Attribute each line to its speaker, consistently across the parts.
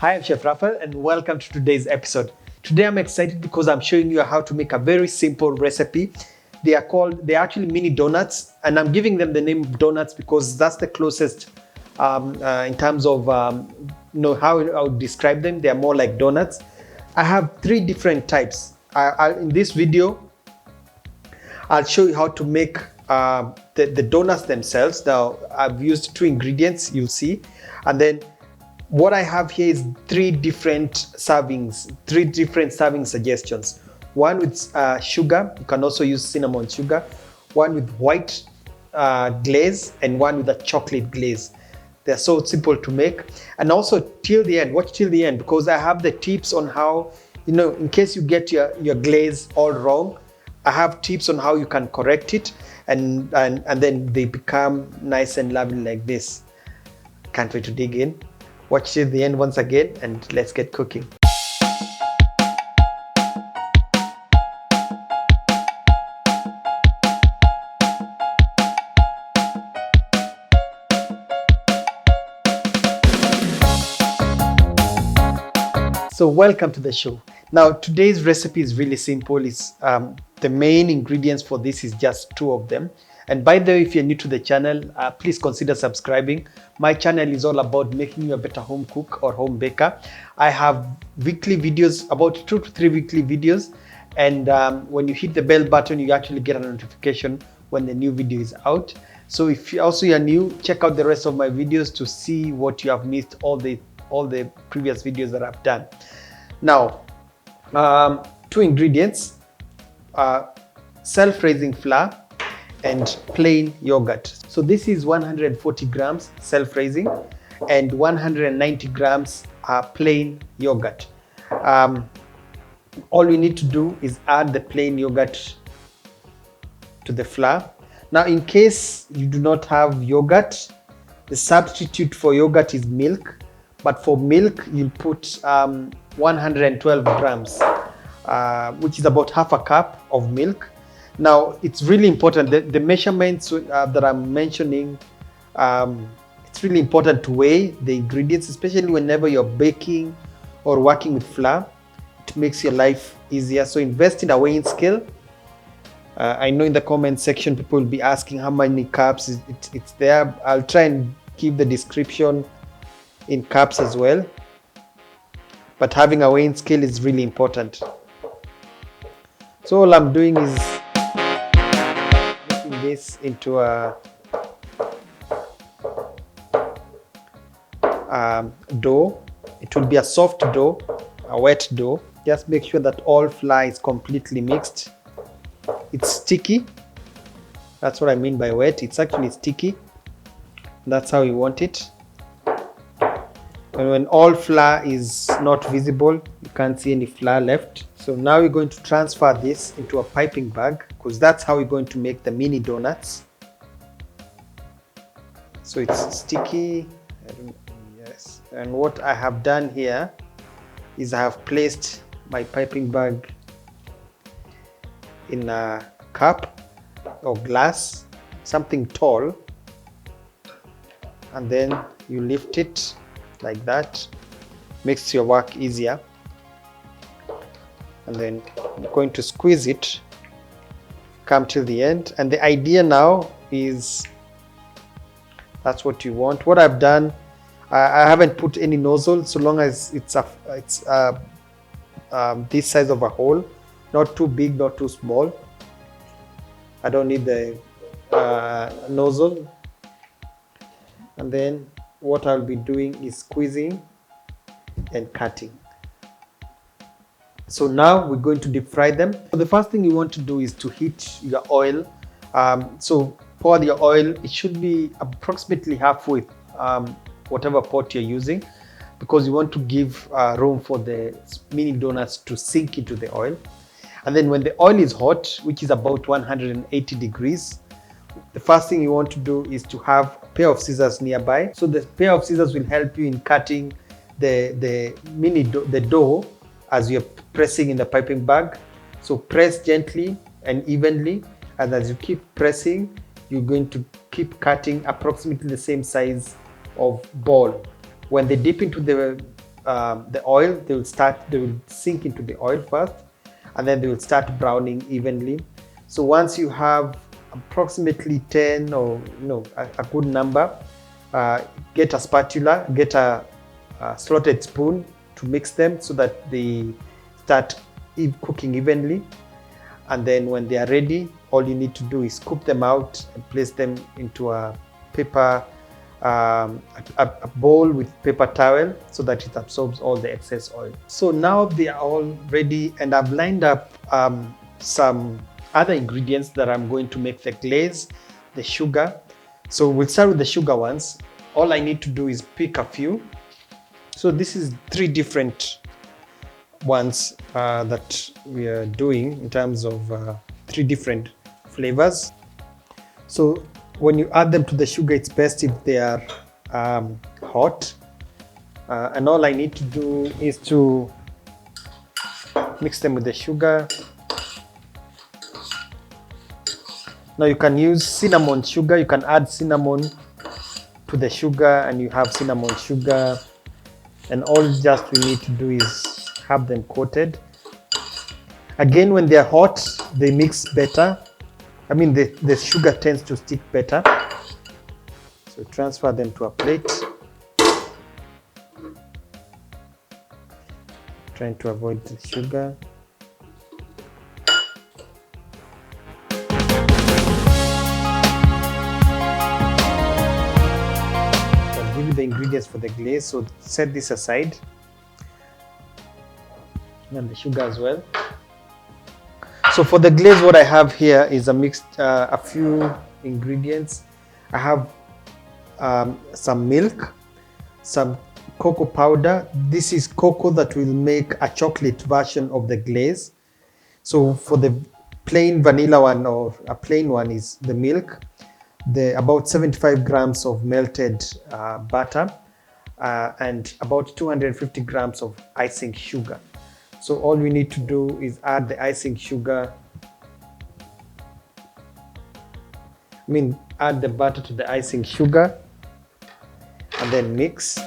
Speaker 1: Hi, I'm Chef Raphael and welcome to today's episode. Today I'm excited because I'm showing you how to make a very simple recipe. They're actually mini donuts, and I'm giving them the name donuts because that's the closest in terms of how I would describe them. They're more like donuts. I have three different types. In this video, I'll show you how to make the donuts themselves. Now, I've used two ingredients, you'll see, and then what I have here is three different serving suggestions. One with sugar, you can also use cinnamon sugar. One with white glaze, and one with a chocolate glaze. They're so simple to make. And also till the end, watch till the end, because I have the tips on how, in case you get your glaze all wrong, I have tips on how you can correct it and then they become nice and lovely like this. Can't wait to dig in. Watch till the end once again and let's get cooking. So welcome to the show. Now today's recipe is really simple. It's the main ingredients for this is just two of them. And by the way, if you're new to the channel, please consider subscribing. My channel is all about making you a better home cook or home baker. I have weekly videos, about 2 to 3 weekly videos. And when you hit the bell button, you actually get a notification when the new video is out. So if you are new, check out the rest of my videos to see what you have missed, all the previous videos that I've done. Now, two ingredients, self-raising flour and plain yogurt. So this is 140 grams self-raising and 190 grams plain yogurt. All we need to do is add the plain yogurt to the flour. Now, in case you do not have yogurt, the substitute for yogurt is milk. But for milk, you'll put 112 grams, which is about half a cup of milk. Now, it's really important that the measurements that I'm mentioning, it's really important to weigh the ingredients, especially whenever you're baking or working with flour. It makes your life easier. So invest in a weighing scale. I know in the comment section, people will be asking how many cups. It's there. I'll try and keep the description in cups as well. But having a weighing scale is really important. So all I'm doing is making this into a dough. It will be a soft dough, a wet dough. Just make sure that all flour is completely mixed. It's sticky. That's what I mean by wet. It's actually sticky. That's how you want it. And when all flour is not visible, you can't see any flour left. So now we're going to transfer this into a piping bag because that's how we're going to make the mini donuts. So it's sticky. Yes. And what I have done here is I have placed my piping bag in a cup or glass, something tall, and then you lift it like that. Makes your work easier. And then I'm going to squeeze it, come till the end. And the idea now is that's what you want. What I've done, I haven't put any nozzle, so long as it's this size of a hole, not too big, not too small. I don't need the nozzle. And then what I'll be doing is squeezing and cutting. So now we're going to deep fry them. So the first thing you want to do is to heat your oil. So pour your oil. It should be approximately halfway, whatever pot you're using, because you want to give room for the mini donuts to sink into the oil. And then when the oil is hot, which is about 180 degrees, the first thing you want to do is to have a pair of scissors nearby. So the pair of scissors will help you in cutting the dough as you're pressing in the piping bag. So press gently and evenly, and as you keep pressing, you're going to keep cutting approximately the same size of ball. When they dip into the the oil. They will sink into the oil first, and then they will start browning evenly. So once you have approximately 10 or a good number, get a spatula, get a slotted spoon to mix them so that they start cooking evenly. And then when they are ready, all you need to do is scoop them out and place them into a paper, a bowl with paper towel so that it absorbs all the excess oil. So now they are all ready, and I've lined up some other ingredients that I'm going to make the glaze, the sugar. So we'll start with the sugar ones. All I need to do is pick a few. So this is 3 different ones that we are doing in terms of 3 different flavors. So when you add them to the sugar, it's best if they are hot. And all I need to do is to mix them with the sugar. Now you can use cinnamon sugar. You can add cinnamon to the sugar and you have cinnamon sugar. And all just we need to do is have them coated. Again, when they're hot, they mix better. I mean, the sugar tends to stick better. So transfer them to a plate. Trying to avoid the sugar. I'll give you the ingredients for the glaze, so set this aside. And the sugar as well. So for the glaze, what I have here is a few ingredients. I have some milk, some cocoa powder. This is cocoa that will make a chocolate version of the glaze. So for the plain vanilla one, or a plain one, is the milk, about 75 grams of melted butter, and about 250 grams of icing sugar. So all we need to do is add the icing sugar. Add the butter to the icing sugar and then mix.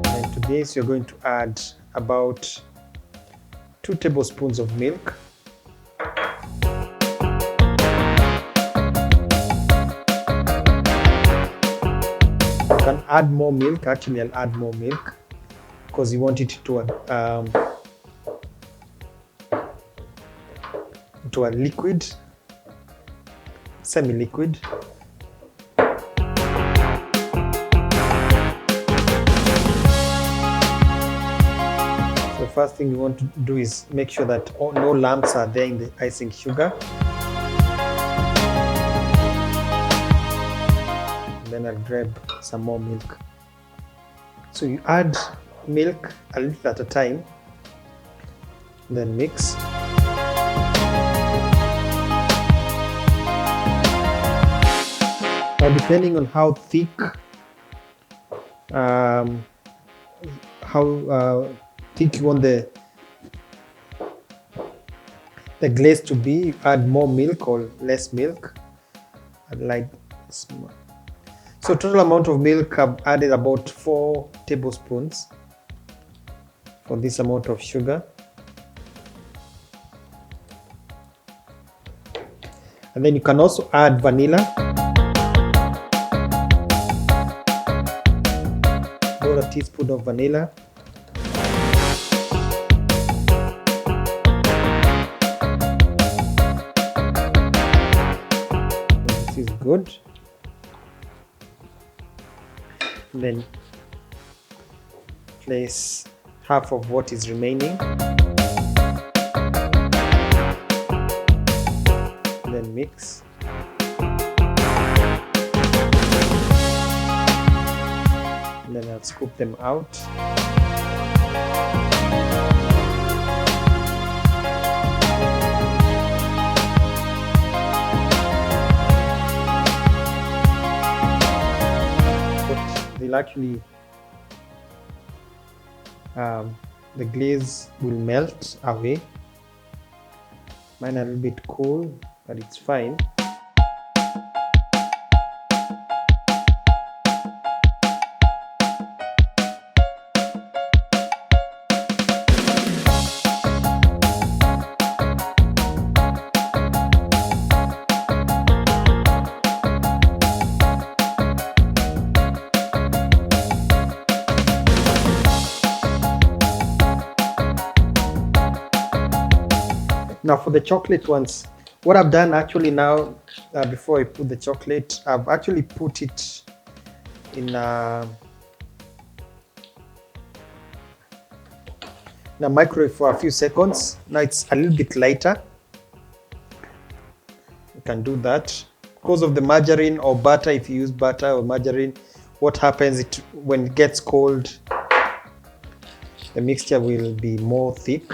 Speaker 1: And to this, you're going to add about 2 tablespoons of milk. Can add more milk. Actually, I'll add more milk because you want it to a liquid, semi-liquid. So the first thing you want to do is make sure that no lumps are there in the icing sugar. Then I'll grab some more milk. So you add milk a little at a time, then mix. Now depending on how thick, you want the glaze to be, you add more milk or less milk. I'd like small. So total amount of milk, I've added about 4 tablespoons for this amount of sugar. And then you can also add vanilla. About a teaspoon of vanilla. This is good. And then place half of what is remaining. And then mix. And then I'll scoop them out. They'll actually, the glaze will melt away. Mine a little bit cool, but it's fine. Now for the chocolate ones, what I've done actually now, before I put the chocolate, I've actually put it in a microwave for a few seconds. Now it's a little bit lighter. You can do that. Because of the margarine or butter, if you use butter or margarine, what happens when it gets cold, the mixture will be more thick.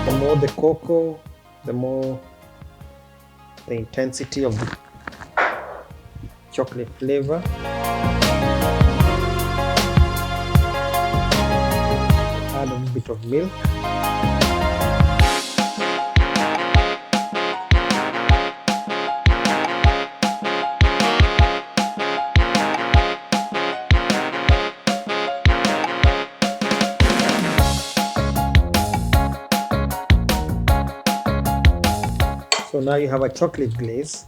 Speaker 1: The more the cocoa, the more the intensity of the chocolate flavor. Add a little bit of milk. So now you have a chocolate glaze.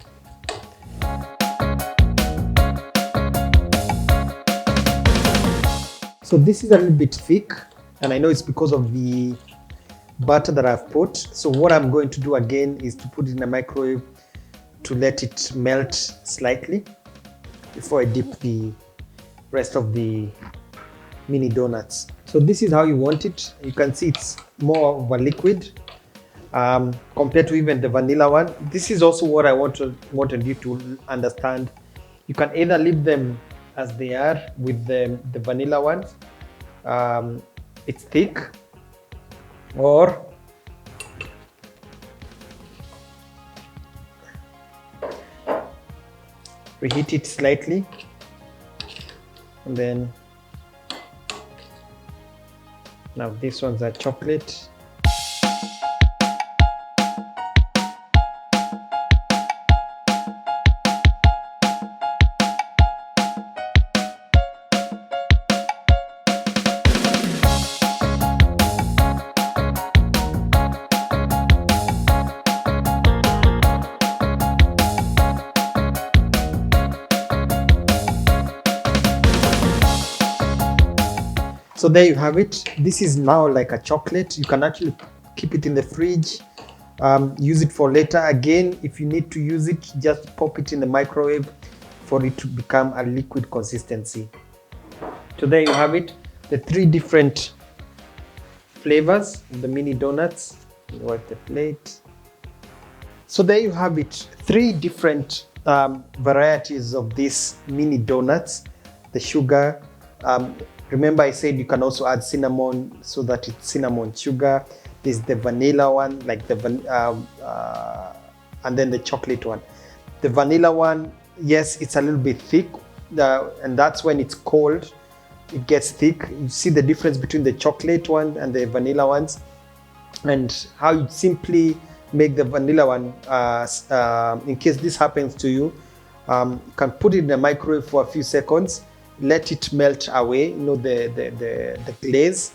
Speaker 1: So this is a little bit thick, and I know it's because of the butter that I've put. So what I'm going to do again is to put it in the microwave to let it melt slightly before I dip the rest of the mini donuts. So this is how you want it. You can see it's more of a liquid compared to even the vanilla one. This is also what I wanted you to understand. You can either leave them as they are with the vanilla ones, it's thick, or reheat it slightly, and then now these ones are chocolate. So there you have it. This is now like a chocolate. You can actually keep it in the fridge, use it for later. Again, if you need to use it, just pop it in the microwave for it to become a liquid consistency. So there you have it, the 3 different flavors of the mini donuts. Wipe the plate. So there you have it, 3 different varieties of these mini donuts. The sugar, remember I said you can also add cinnamon so that it's cinnamon sugar. There's the vanilla one, like the and then the chocolate one. The vanilla one, yes, it's a little bit thick, and that's when it's cold, it gets thick. You see the difference between the chocolate one and the vanilla ones, and how you simply make the vanilla one. In case this happens to you, you can put it in the microwave for a few seconds. Let it melt away, you know, the glaze,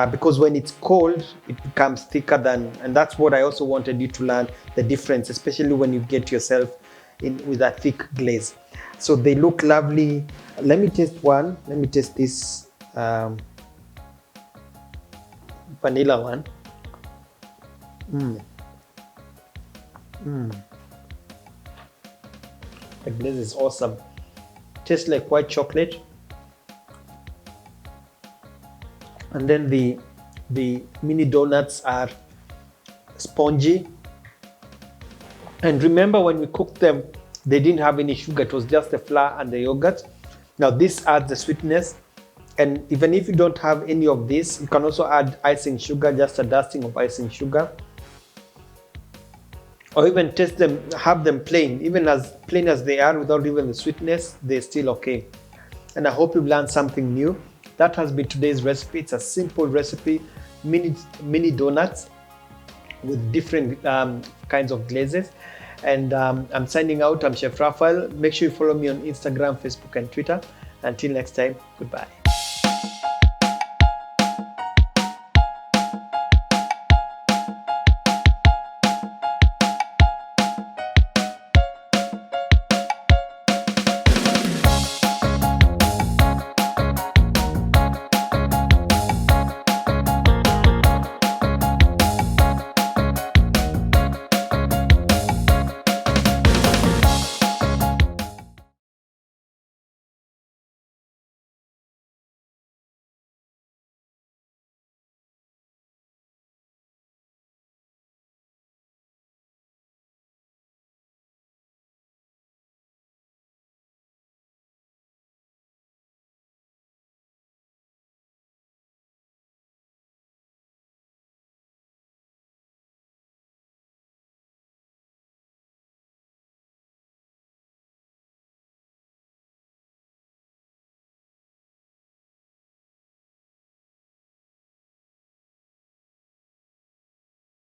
Speaker 1: because when it's cold, it becomes thicker and that's what I also wanted you to learn, the difference, especially when you get yourself in with a thick glaze. So they look lovely. Let me taste one. Let me taste this vanilla one. The glaze is awesome. Tastes like white chocolate, and then the mini donuts are spongy. And remember, when we cooked them, they didn't have any sugar. It was just the flour and the yogurt. Now this adds the sweetness, and even if you don't have any of this, you can also add icing sugar, just a dusting of icing sugar, or even taste them, have them plain, even as plain as they are without even the sweetness, they're still okay. And I hope you've learned something new. That has been today's recipe. It's a simple recipe, mini donuts with different kinds of glazes. And I'm signing out. I'm Chef Raphael. Make sure you follow me on Instagram, Facebook, and Twitter. Until next time, goodbye.